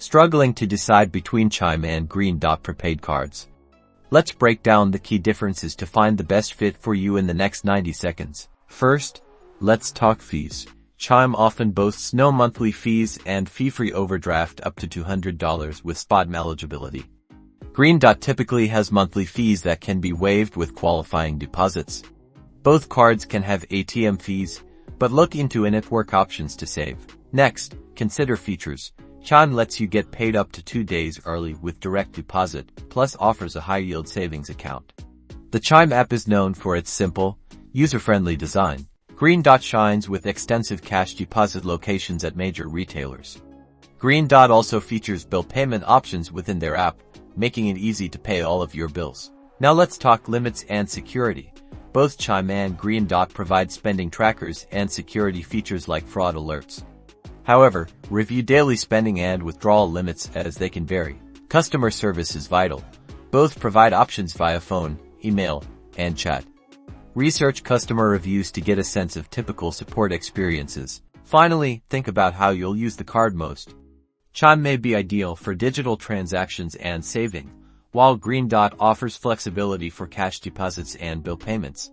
Struggling to decide between Chime and Green Dot prepaid cards? Let's break down the key differences to find the best fit for you in the next 90 seconds. First, let's talk fees. Chime often boasts no monthly fees and fee-free overdraft up to $200 with spot eligibility. Green Dot typically has monthly fees that can be waived with qualifying deposits. Both cards can have ATM fees, but look into in-network options to save. Next, consider features. Chime lets you get paid up to 2 days early with direct deposit, plus offers a high-yield savings account. The Chime app is known for its simple, user-friendly design. Green Dot shines with extensive cash deposit locations at major retailers. Green Dot also features bill payment options within their app, making it easy to pay all of your bills. Now let's talk limits and security. Both Chime and Green Dot provide spending trackers and security features like fraud alerts. However, review daily spending and withdrawal limits as they can vary. Customer service is vital. Both provide options via phone, email, and chat. Research customer reviews to get a sense of typical support experiences. Finally, think about how you'll use the card most. Chime may be ideal for digital transactions and saving, while Green Dot offers flexibility for cash deposits and bill payments.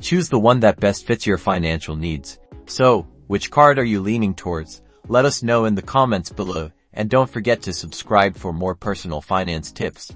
Choose the one that best fits your financial needs. So, which card are you leaning towards? Let us know in the comments below, and don't forget to subscribe for more personal finance tips.